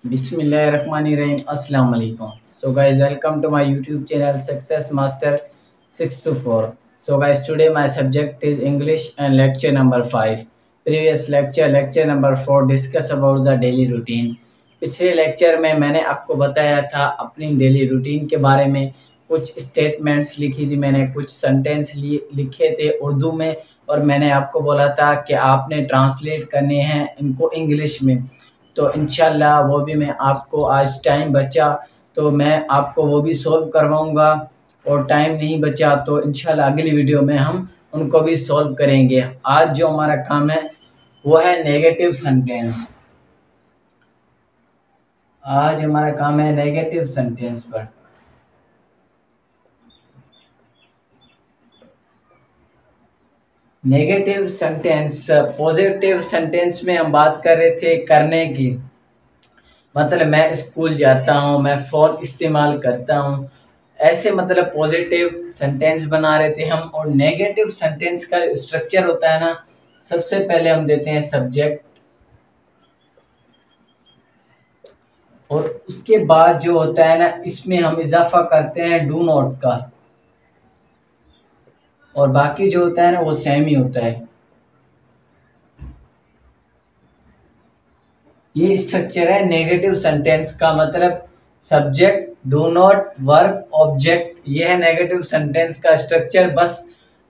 Bismillahirrahmanirrahim. Assalamu alaikum. So guys, welcome to my YouTube channel Success Master 624. So guys, today my subject is English and lecture number 5. Previous lecture number 4 discuss about the daily routine. पिछले lecture में मैंने आपको बताया था अपनी daily routine के बारे में। कुछ स्टेटमेंट्स लिखी थी मैंने, कुछ सेंटेंस लिखे थे उर्दू में, और मैंने आपको बोला था कि आपने ट्रांसलेट करने हैं इनको इंग्लिश में। तो इंशाल्लाह वो भी मैं आपको, आज टाइम बचा तो मैं आपको वो भी सॉल्व करवाऊंगा, और टाइम नहीं बचा तो इंशाल्लाह अगली वीडियो में हम उनको भी सॉल्व करेंगे। आज जो हमारा काम है वो है नेगेटिव सेंटेंस। आज हमारा काम है नेगेटिव सेंटेंस पर। नेगेटिव सेंटेंस, पॉजिटिव सेंटेंस में हम बात कर रहे थे करने की, मतलब मैं स्कूल जाता हूँ, मैं फ़ोन इस्तेमाल करता हूँ, ऐसे मतलब पॉजिटिव सेंटेंस बना रहे थे हम। और नेगेटिव सेंटेंस का स्ट्रक्चर होता है ना, सबसे पहले हम देते हैं सब्जेक्ट, और उसके बाद जो होता है ना, इसमें हम इजाफा करते हैं डू नॉट का, और बाकी जो होता है ना वो सेम ही होता है। ये स्ट्रक्चर है नेगेटिव सेंटेंस का, मतलब subject, do not, verb, object, ये है नेगेटिव सेंटेंस का स्ट्रक्चर। बस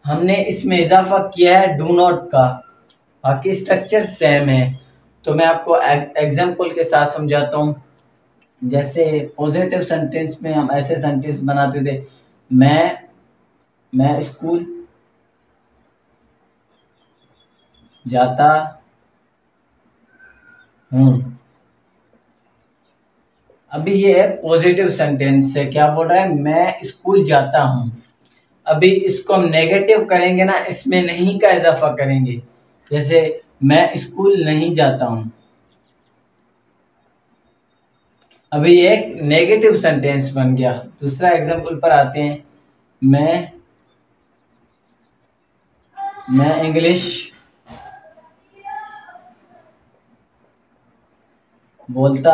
हमने इसमें इजाफा किया है डू नॉट का, बाकी स्ट्रक्चर सेम है। तो मैं आपको एग्जांपल के साथ समझाता हूँ। जैसे पॉजिटिव सेंटेंस में हम ऐसे सेंटेंस बनाते थे, मैं स्कूल जाता हूँ। अभी ये है पॉजिटिव सेंटेंस है, क्या बोल रहा है, मैं स्कूल जाता हूँ। अभी इसको हम नेगेटिव करेंगे ना, इसमें नहीं का इजाफा करेंगे। जैसे मैं स्कूल नहीं जाता हूँ, अभी ये एक नेगेटिव सेंटेंस बन गया। दूसरा एग्जांपल पर आते हैं। मैं इंग्लिश बोलता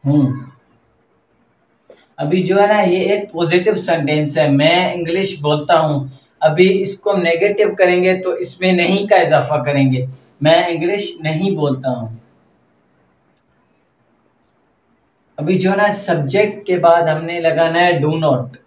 हूँ। अभी जो है ना, ये एक पॉजिटिव सेंटेंस है, मैं इंग्लिश बोलता हूँ। अभी इसको हम नेगेटिव करेंगे तो इसमें नहीं का इजाफा करेंगे, मैं इंग्लिश नहीं बोलता हूँ। अभी जो है ना, सब्जेक्ट के बाद हमने लगाना है डू नॉट,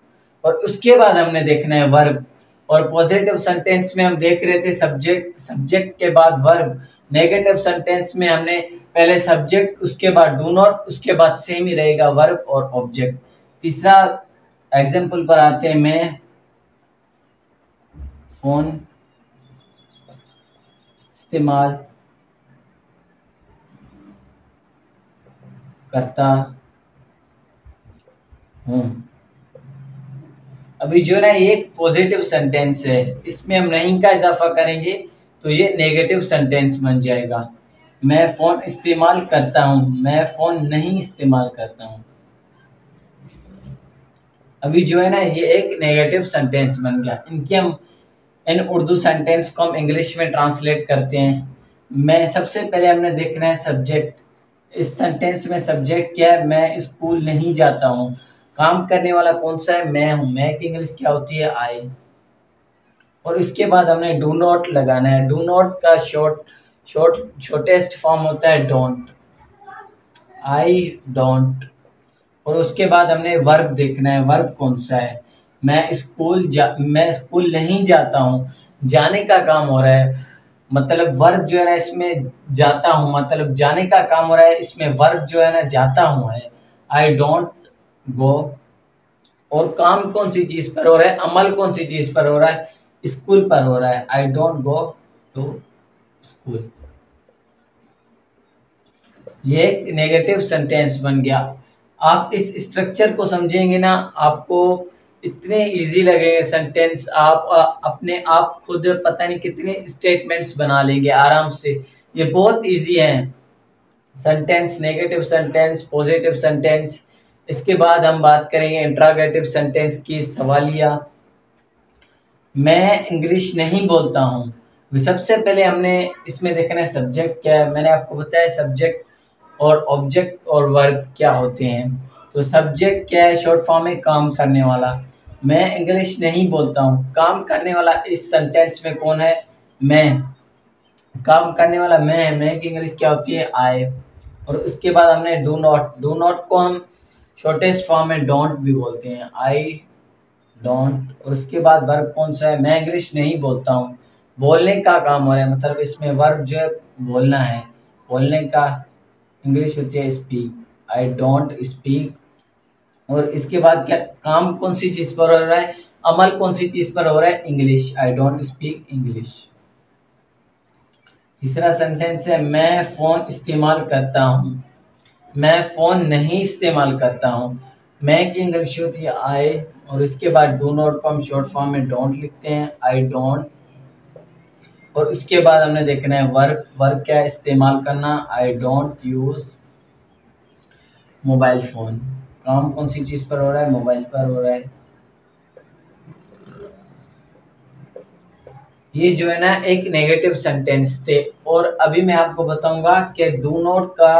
और उसके बाद हमने देखना है वर्ब। और पॉजिटिव सेंटेंस में हम देख रहे थे सब्जेक्ट के बाद वर्ब। नेगेटिव सेंटेंस में हमने पहले सब्जेक्ट, उसके बाद डू नॉट, उसके बाद सेम ही रहेगा वर्ब और ऑब्जेक्ट। तीसरा एग्जांपल पर आते हैं। मैं फोन इस्तेमाल करता हूँ। अभी जो है ना, ये एक पॉजिटिव सेंटेंस है, इसमें हम नहीं का इजाफा करेंगे तो ये नेगेटिव सेंटेंस बन जाएगा। मैं फोन इस्तेमाल करता हूँ, मैं फोन नहीं इस्तेमाल करता हूँ। अभी जो है ना, ये एक नेगेटिव सेंटेंस बन गया। इन उर्दू सेंटेंस को हम इंग्लिश में ट्रांसलेट करते हैं। मैं सबसे पहले हमने देखना है सब्जेक्ट। इस सेंटेंस में सब्जेक्ट क्या है, मैं स्कूल नहीं जाता हूँ। काम करने वाला कौन सा है, मैं हूँ। मैं की इंग्लिश क्या होती है, आई। और इसके बाद हमने डू नॉट लगाना है। डू नॉट का छोटेस्ट फॉर्म होता है डोंट, आई डोंट। और उसके बाद हमने वर्ब देखना है, वर्ब कौन सा है। मैं स्कूल नहीं जाता हूँ, जाने का काम हो रहा है, मतलब वर्ब जो है ना इसमें जाता हूँ, मतलब जाने का काम हो रहा है, इसमें वर्ब जो है ना जाता हूँ है, आई डोंट गो। और काम कौन सी चीज पर हो रहा है, अमल कौन सी चीज पर हो रहा है, स्कूल पर हो रहा है, I don't go to school. ये एक नेगेटिव सेंटेंस बन गया। आप इस स्ट्रक्चर को समझेंगे ना, आपको इतने इजी लगेंगे सेंटेंस, आप अपने आप खुद पता नहीं कितने स्टेटमेंट्स बना लेंगे आराम से। ये बहुत इजी है sentence, negative sentence, positive sentence. इसके बाद हम बात करेंगे इंट्रोगेटिव सेंटेंस की, सवालिया। मैं इंग्लिश नहीं बोलता हूँ। सबसे पहले हमने इसमें देखना है सब्जेक्ट क्या है। मैंने आपको बताया सब्जेक्ट, और ऑब्जेक्ट और वर्ब क्या होते हैं। तो सब्जेक्ट क्या है, शॉर्ट फॉर्म में काम करने वाला। मैं इंग्लिश नहीं बोलता हूँ, काम करने वाला इस सेंटेंस में कौन है, मैं। काम करने वाला मैं है, मैं की इंग्लिश क्या होती है, आई। और उसके बाद हमने डू नॉट, डू नॉट को हम शॉर्टेस्ट फॉर्म में डोंट भी बोलते हैं, आई डोंट। और उसके बाद वर्ब कौन सा है, मैं इंग्लिश नहीं बोलता हूँ, बोलने का काम हो रहा है, मतलब इसमें वर्ब जो है बोलना है, बोलने का इंग्लिश होती है स्पीक, आई डोंट स्पीक। और इसके बाद क्या, काम कौन सी चीज पर हो रहा है, अमल कौन सी चीज पर हो रहा है, English, I don't speak English. तीसरा सेंटेंस है, मैं फोन इस्तेमाल करता हूँ, मैं फोन नहीं इस्तेमाल करता हूँ। मैं की इंग्लिश होती है आई। और इसके बाद डू नॉट को हम शॉर्ट फॉर्म में डोंट लिखते हैं, आई डोंट। और उसके बाद हमने देखना है वर्ब, वर्ब क्या है, इस्तेमाल करना, I don't use mobile phone. काम कौन सी चीज पर हो रहा है, मोबाइल पर हो रहा है। ये जो है ना एक नेगेटिव सेंटेंस थे। और अभी मैं आपको बताऊंगा कि डू नॉट का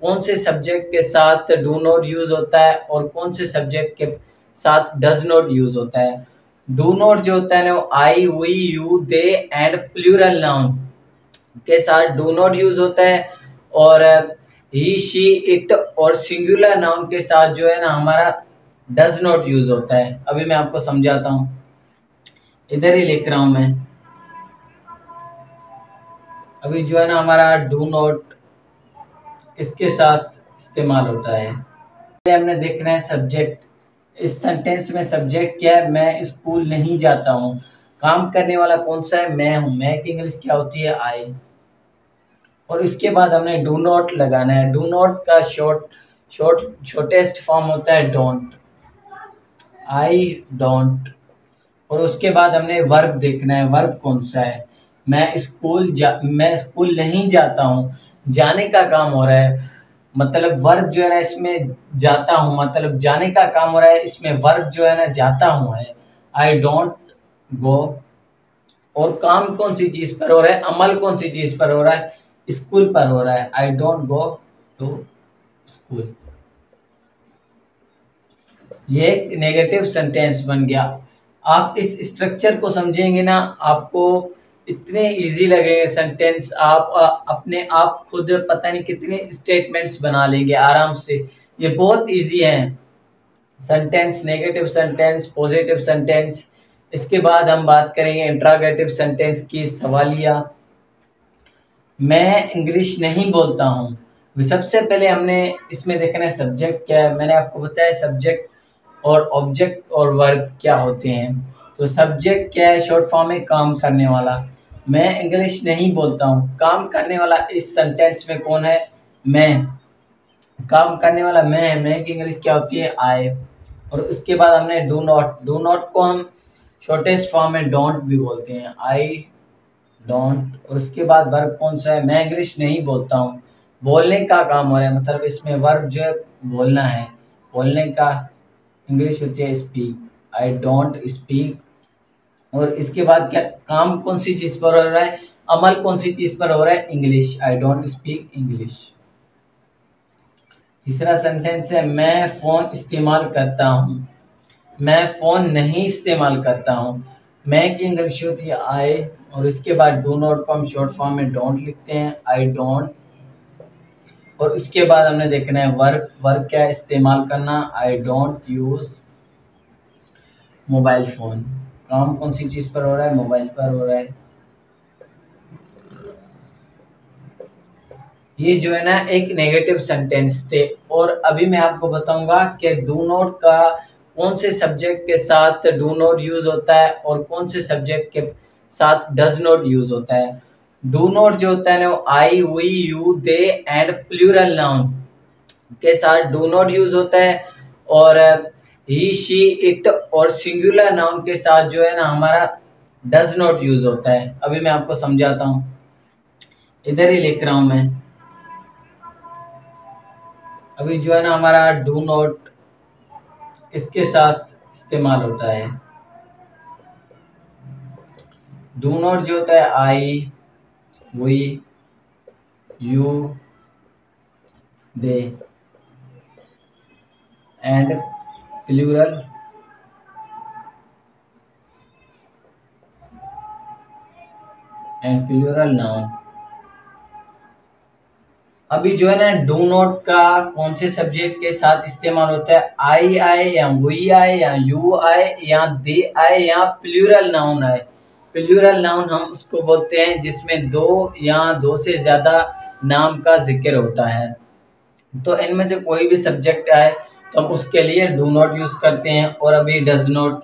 कौन से सब्जेक्ट के साथ डू नॉट यूज होता है और कौन से सब्जेक्ट के साथ डज नॉट यूज होता है। डू नॉट जो होता है ना वो I, we, you, they and plural noun के साथ डू नॉट यूज होता है। और ही, शी, इट और सिंगुलर नाउन के साथ जो है ना हमारा डज नॉट यूज होता है। अभी मैं आपको समझाता हूँ, इधर ही लिख रहा हूं मैं। अभी जो है ना हमारा डू नॉट किसके साथ इस्तेमाल होता है, पहले हमने देखना है सब्जेक्ट। इस सेंटेंस में सब्जेक्ट क्या है, मैं स्कूल नहीं जाता हूँ। काम करने वाला कौन सा है, मैं हूँ, मैं की इंग्लिश क्या होती है, आई। और इसके बाद हमने डू नॉट लगाना है। डू नॉट का शॉर्टेस्ट फॉर्म होता है डोंट, आई डोंट। और उसके बाद हमने वर्ब देखना है, वर्ब कौन सा है, मैं स्कूल नहीं जाता हूँ, जाने का काम हो रहा है। मतलब वर्ब जो है ना इसमें जाता हूँ, मतलब जाने का काम हो रहा है, इसमें वर्ब जो है ना जाता हूँ है, आई डोंट गो। और काम कौन सी चीज पर हो रहा है, अमल कौन सी चीज पर हो रहा है, स्कूल पर हो रहा है, I don't go to school. ये एक नेगेटिव सेंटेंस बन गया। आप इस स्ट्रक्चर को समझेंगे ना, आपको इतने इजी लगेंगे सेंटेंस, आप अपने आप खुद पता नहीं कितने स्टेटमेंट्स बना लेंगे आराम से। ये बहुत इजी है sentence, negative sentence, positive sentence. इसके बाद हम बात करेंगे इंट्रोगेटिव सेंटेंस की, सवालिया। मैं इंग्लिश नहीं बोलता हूँ। सबसे पहले हमने इसमें देखना है सब्जेक्ट क्या है। मैंने आपको बताया सब्जेक्ट और ऑब्जेक्ट और वर्ब क्या होते हैं। तो सब्जेक्ट क्या है, शॉर्ट फॉर्म में काम करने वाला। मैं इंग्लिश नहीं बोलता हूँ, काम करने वाला इस सेंटेंस में कौन है, मैं। काम करने वाला मैं है, मैं की इंग्लिश क्या होती है, आई। और उसके बाद हमने डू नॉट, डू नॉट को हम शॉर्टेस्ट फॉर्म में डोंट भी बोलते हैं, आई डोंट। और उसके बाद वर्ब कौन सा है, मैं इंग्लिश नहीं बोलता हूँ, बोलने का काम हो रहा है, मतलब इसमें वर्ब जो है बोलना है, बोलने का इंग्लिश होती है स्पीक, आई डोंट स्पीक। और इसके बाद क्या, काम कौन सी चीज पर हो रहा है, अमल कौन सी चीज पर हो रहा है, English, I don't speak English. तीसरा सेंटेंस है, मैं फोन इस्तेमाल करता हूँ, मैं फोन नहीं इस्तेमाल करता हूँ। मैं की इंग्लिश होती है आई। और इसके बाद डू नॉट को हम शॉर्ट फॉर्म में डोंट लिखते हैं, आई डोंट। और उसके बाद हमने देखना है वर्ब, वर्ब क्या है, इस्तेमाल करना, I don't use mobile phone. काम कौन सी चीज पर हो रहा है, मोबाइल पर हो रहा है। ये जो है ना एक नेगेटिव सेंटेंस थे। और अभी मैं आपको बताऊंगा कि डू नॉट का कौन से सब्जेक्ट के साथ डू नॉट यूज होता है और कौन से सब्जेक्ट के साथ डज नॉट यूज होता है। डू नॉट जो होता है ना वो I, we, you, they and plural noun के साथ डू नॉट यूज होता है। और ही, शी, इट और सिंगुलर नाउन के साथ जो है ना हमारा डज नॉट यूज होता है। अभी मैं आपको समझाता हूँ, इधर ही लिख रहा हूं मैं। अभी जो है ना हमारा डू नॉट किसके साथ इस्तेमाल होता है, डू नॉट जो होता है I, we, you they and plural noun. अभी जो है ना डू नॉट का कौन से सब्जेक्ट के साथ इस्तेमाल होता है, आई आए या वी आए या यू आए या दे आए या प्लूरल नाउन आए। प्लूरल नाउन हम उसको बोलते हैं जिसमें दो या दो से ज्यादा नाम का जिक्र होता है। तो इनमें से कोई भी सब्जेक्ट आए तो हम उसके लिए डू नॉट यूज करते हैं। और अभी डज नॉट,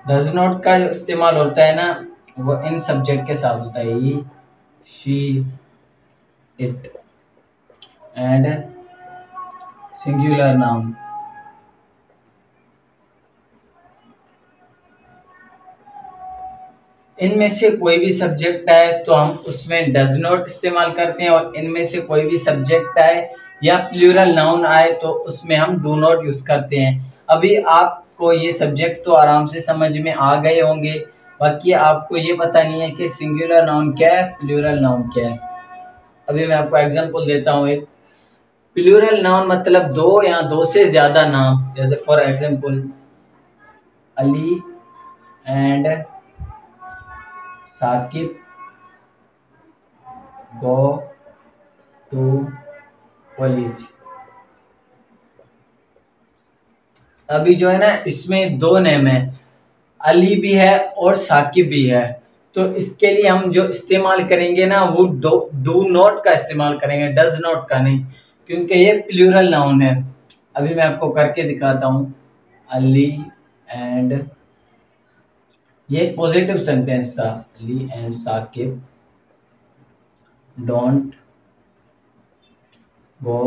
डज नॉट का जो इस्तेमाल होता है ना वो इन सब्जेक्ट के साथ होता है, he she it and singular noun. इनमें से कोई भी सब्जेक्ट आए तो हम उसमें डज नॉट इस्तेमाल करते हैं, और इनमें से कोई भी सब्जेक्ट आए या प्लूरल नाउन आए तो उसमें हम डू नॉट यूज करते हैं। अभी आपको ये सब्जेक्ट तो आराम से समझ में आ गए होंगे, बाकी आपको ये पता नहीं है कि सिंगुलर नाउन क्या है, प्लूरल नाउन क्या है। अभी मैं आपको एग्जांपल देता हूँ एक। प्लूरल नाउन मतलब दो या दो से ज्यादा नाम, जैसे for example Ali and Saqib go to college. अभी जो है ना इसमें दो नेम है, अली भी है और साकिब भी है। तो इसके लिए हम जो इस्तेमाल करेंगे ना वो डू नॉट का इस्तेमाल करेंगे, डज नॉट का नहीं, क्योंकि ये प्लूरल नाउन है। अभी मैं आपको करके दिखाता हूँ। अली एंड, ये एक पॉजिटिव सेंटेंस था, Ali and Saqib don't go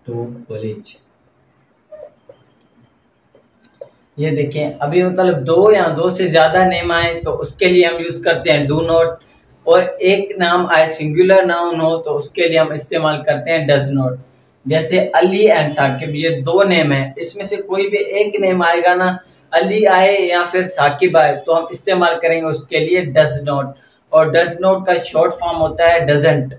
to college. ये देखें, अभी मतलब दो या दो से ज्यादा नेम आए तो उसके लिए हम यूज करते हैं डू नॉट, और एक नाम आए सिंगुलर नाउन हो तो उसके लिए हम इस्तेमाल करते हैं डज नॉट। जैसे अली एंड साकिब, ये दो नेम है, इसमें से कोई भी एक नेम आएगा ना, अली आए या फिर साकिब आए, तो हम इस्तेमाल करेंगे उसके लिए डज नॉट। और डज नॉट का शॉर्ट फॉर्म होता है डजंट।